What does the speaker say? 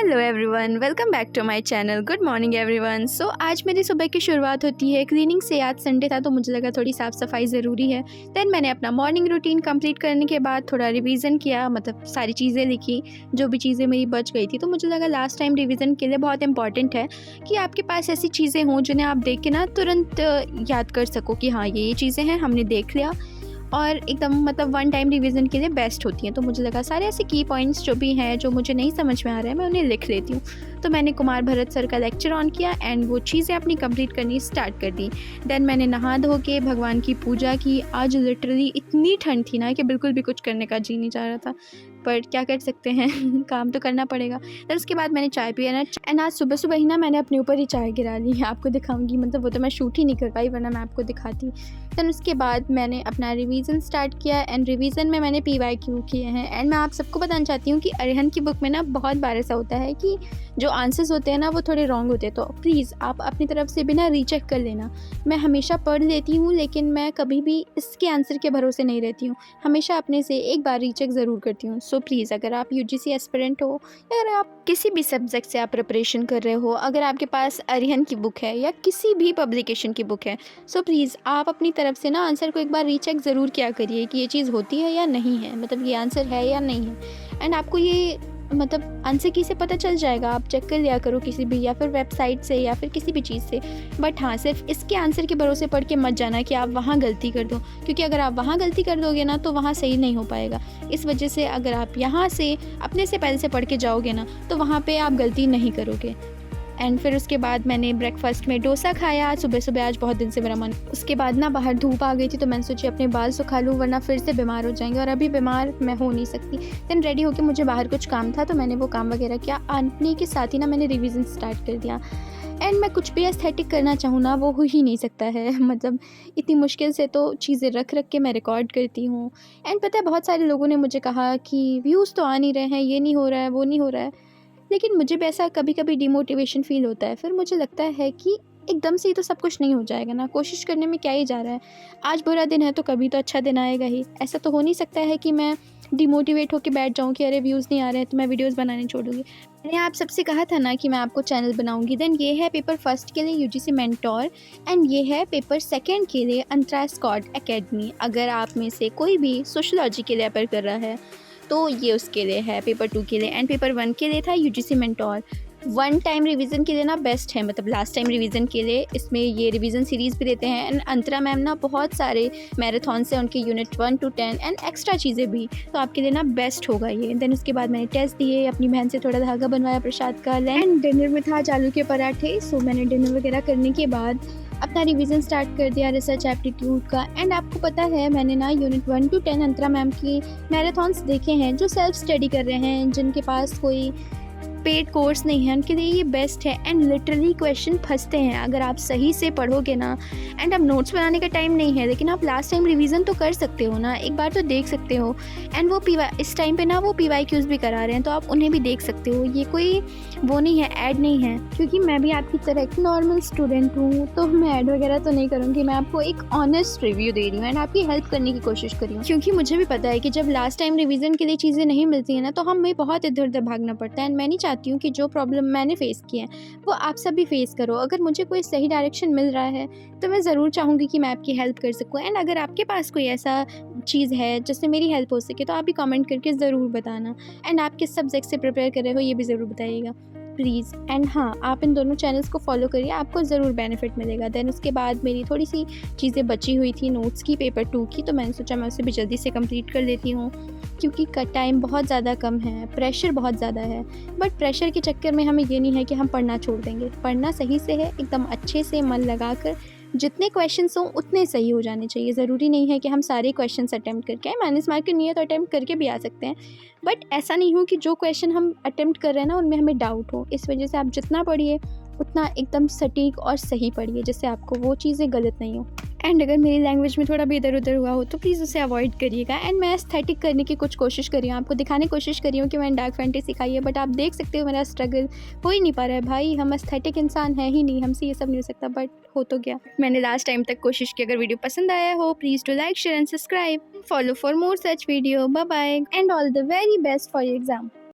Hello everyone, welcome back to my channel. Good morning everyone. So आज मेरी सुबह की शुरुआत होती है क्लीनिंग से। आज संडे था तो मुझे लगा थोड़ी साफ़ सफाई ज़रूरी है। देन मैंने अपना मॉर्निंग रूटीन कंप्लीट करने के बाद थोड़ा रिवीजन किया, मतलब सारी चीज़ें लिखी जो भी चीज़ें मेरी बच गई थी। तो मुझे लगा लास्ट टाइम रिवीजन के लिए बहुत इंपॉर्टेंट है कि आपके पास ऐसी चीज़ें हों जिन्हें आप देख के ना तुरंत याद कर सको कि हाँ ये चीज़ें हैं, हमने देख लिया, और एकदम मतलब वन टाइम रिवीजन के लिए बेस्ट होती हैं। तो मुझे लगा सारे ऐसे की पॉइंट्स जो भी हैं जो मुझे नहीं समझ में आ रहे हैं मैं उन्हें लिख लेती हूँ। तो मैंने कुमार भरत सर का लेक्चर ऑन किया एंड वो चीज़ें अपनी कंप्लीट करनी स्टार्ट कर दी। देन मैंने नहा धो के भगवान की पूजा की। आज लिटरली इतनी ठंड थी ना कि बिल्कुल भी कुछ करने का जी नहीं चाह रहा था, पर क्या कर सकते हैं काम तो करना पड़ेगा। फिर उसके बाद मैंने चाय पिया ना, एंड आज सुबह सुबह ही ना मैंने अपने ऊपर ही चाय गिरा ली। आपको दिखाऊंगी, मतलब वो तो मैं शूट ही नहीं कर पाई वरना मैं आपको दिखाती। देन उसके बाद मैंने अपना रिवीजन स्टार्ट किया एंड रिवीजन में मैंने PYQ किए हैं। एंड मैं आप सबको बताना चाहती हूँ कि अरिहंत की बुक में ना बहुत बार ऐसा होता है कि जो आंसर्स होते हैं ना वो थोड़े रॉन्ग होते हैं। तो प्लीज़ आप अपनी तरफ से भी ना रीचेक कर लेना। मैं हमेशा पढ़ लेती हूँ लेकिन मैं कभी भी इसके आंसर के भरोसे नहीं रहती हूँ, हमेशा अपने से एक बार रीचेक ज़रूर करती हूँ। सो प्लीज़ अगर आप UGC एस्पिरेंट हो या अगर आप किसी भी सब्जेक्ट से आप प्रिपरेशन कर रहे हो, अगर आपके पास अरिहंत की बुक है या किसी भी पब्लिकेशन की बुक है, सो प्लीज़ आप अपनी तरफ से ना आंसर को एक बार रीचेक ज़रूर किया करिए कि ये चीज़ होती है या नहीं है, मतलब ये आंसर है या नहीं है। एंड आपको ये मतलब आंसर की से पता चल जाएगा, आप चेक कर लिया करो किसी भी या फिर वेबसाइट से या फिर किसी भी चीज़ से। बट हाँ, सिर्फ इसके आंसर के भरोसे पढ़ के मत जाना कि आप वहाँ गलती कर दो, क्योंकि अगर आप वहाँ गलती कर दोगे ना तो वहाँ सही नहीं हो पाएगा। इस वजह से अगर आप यहाँ से अपने से पहले से पढ़ के जाओगे ना तो वहाँ पे आप गलती नहीं करोगे। एंड फिर उसके बाद मैंने ब्रेकफास्ट में डोसा खाया सुबह सुबह। आज बहुत दिन से मेरा मन, उसके बाद ना बाहर धूप आ गई थी तो मैंने सोची अपने बाल सुखा लूँ वरना फिर से बीमार हो जाएंगे, और अभी बीमार मैं हो नहीं सकती। देन रेडी होकर मुझे बाहर कुछ काम था तो मैंने वो काम वगैरह किया। आने के साथ ही ना मैंने रिवीजन स्टार्ट कर दिया। एंड मैं कुछ भी एस्थेटिक करना चाहूँ ना वो हो ही नहीं सकता है मतलब इतनी मुश्किल से तो चीज़ें रख रख के मैं रिकॉर्ड करती हूँ। एंड पता है बहुत सारे लोगों ने मुझे कहा कि व्यूज़ तो आ नहीं रहे हैं, ये नहीं हो रहा है, वो नहीं हो रहा है। लेकिन मुझे भी ऐसा कभी कभी डिमोटिवेशन फ़ील होता है। फिर मुझे लगता है कि एकदम से ही तो सब कुछ नहीं हो जाएगा ना, कोशिश करने में क्या ही जा रहा है। आज बुरा दिन है तो कभी तो अच्छा दिन आएगा ही। ऐसा तो हो नहीं सकता है कि मैं डिमोटिवेट होकर बैठ जाऊँ कि अरे व्यूज़ नहीं आ रहे हैं तो मैं वीडियोज़ बनाने छोड़ दूँगी। मैंने आप सबसे कहा था ना कि मैं आपको चैनल बनाऊँगी। देन ये है पेपर फर्स्ट के लिए UGC मेंटोर एंड ये है पेपर सेकेंड के लिए अंतरा स्कॉट एकेडमी। अगर आप में से कोई भी सोशलॉजी के लिए अप्लाई कर रहा है तो ये उसके लिए है, पेपर 2 के लिए। एंड पेपर 1 के लिए था UGC mentor. One time revision के लिए ना बेस्ट है, मतलब लास्ट टाइम रिवीजन के लिए। इसमें ये रिवीजन सीरीज़ भी देते हैं एंड अंतरा मैम ना बहुत सारे मैराथन से उनके यूनिट 1 to 10 एंड एक्स्ट्रा चीज़ें भी, तो आपके लिए ना बेस्ट होगा ये। देन उसके बाद मैंने टेस्ट दिए, अपनी बहन से थोड़ा धागा बनवाया प्रसाद का। एंड डिनर में था आज आलू के पराठे। सो मैंने डिनर वगैरह करने के बाद अपना रिवीजन स्टार्ट कर दिया रिसर्च एप्टीट्यूड का। एंड आपको पता है मैंने ना यूनिट 1 to 10 अंतरा मैम की मैराथन्स देखे हैं। जो सेल्फ स्टडी कर रहे हैं, जिनके पास कोई पेड कोर्स नहीं है, उनके लिए ये बेस्ट है। एंड लिटरली क्वेश्चन फंसते हैं अगर आप सही से पढ़ोगे ना। एंड अब नोट्स बनाने का टाइम नहीं है लेकिन आप लास्ट टाइम रिवीजन तो कर सकते हो ना, एक बार तो देख सकते हो। एंड वो इस टाइम पे ना वो PYQs भी करा रहे हैं तो आप उन्हें भी देख सकते हो। ये कोई वो नहीं है, ऐड नहीं है, क्योंकि मैं भी आपकी तरह एक नॉर्मल स्टूडेंट हूँ तो मैं ऐड वगैरह तो नहीं करूँगी। मैं आपको एक ऑनेस्ट रिव्यू दे रही हूँ एंड आपकी हेल्प करने की कोशिश कर रही हूँ, क्योंकि मुझे भी पता है कि जब लास्ट टाइम रिवीजन के लिए चीज़ें नहीं मिलती हैं ना तो हमें बहुत इधर उधर भागना पड़ता है। एंड मैं नहीं चाहती हूँ कि जो प्रॉब्लम मैंने फेस की है वो आप सब भी फेस करो। अगर मुझे कोई सही डायरेक्शन मिल रहा है तो मैं ज़रूर चाहूँगी कि मैं आपकी हेल्प कर सकूँ। एंड अगर आपके पास कोई ऐसा चीज़ है जिससे मेरी हेल्प हो सके तो आप भी कमेंट करके ज़रूर बताना। एंड आप किस सब्जेक्ट से प्रिपेयर कर रहे हो ये भी ज़रूर बताइएगा प्लीज़। एंड हाँ, आप इन दोनों चैनल्स को फॉलो करिए, आपको ज़रूर बेनिफिट मिलेगा। देन उसके बाद मेरी थोड़ी सी चीज़ें बची हुई थी नोट्स की पेपर 2 की, तो मैंने सोचा मैं उसे भी जल्दी से कंप्लीट कर लेती हूँ, क्योंकि टाइम बहुत ज़्यादा कम है, प्रेशर बहुत ज़्यादा है। बट प्रेशर के चक्कर में हमें ये नहीं है कि हम पढ़ना छोड़ देंगे। पढ़ना सही से है, एकदम अच्छे से मन लगा कर। जितने क्वेश्चंस हों उतने सही हो जाने चाहिए। ज़रूरी नहीं है कि हम सारे क्वेश्चंस अटेम्प्ट करके आए। माइनस मार्किंग नहीं है तो अटेम्प्ट करके भी आ सकते हैं, बट ऐसा नहीं हो कि जो क्वेश्चन हम अटेम्प्ट कर रहे हैं ना उनमें हमें डाउट हो। इस वजह से आप जितना पढ़िए उतना एकदम सटीक और सही पढ़िए, जिससे आपको वो चीज़ें गलत नहीं हो। एंड अगर मेरी लैंग्वेज में थोड़ा भी इधर उधर हुआ हो तो प्लीज़ उसे अवॉइड करिएगा। एंड मैं एस्थेटिक करने की कुछ कोशिश कर रही हूँ, आपको दिखाने की कोशिश कर रही हूँ कि मैंने डार्क फैंटेसी सिखाई है, बट आप देख सकते हो मेरा स्ट्रगल हो ही नहीं पा रहा है। भाई हम एस्थेटिक इंसान हैं ही नहीं, हमसे ये सब नहीं हो सकता, बट हो तो गया। मैंने लास्ट टाइम तक कोशिश की। अगर वीडियो पसंद आया हो please do like, share and subscribe. Follow for more such video. Bye bye and all the very best for your exam.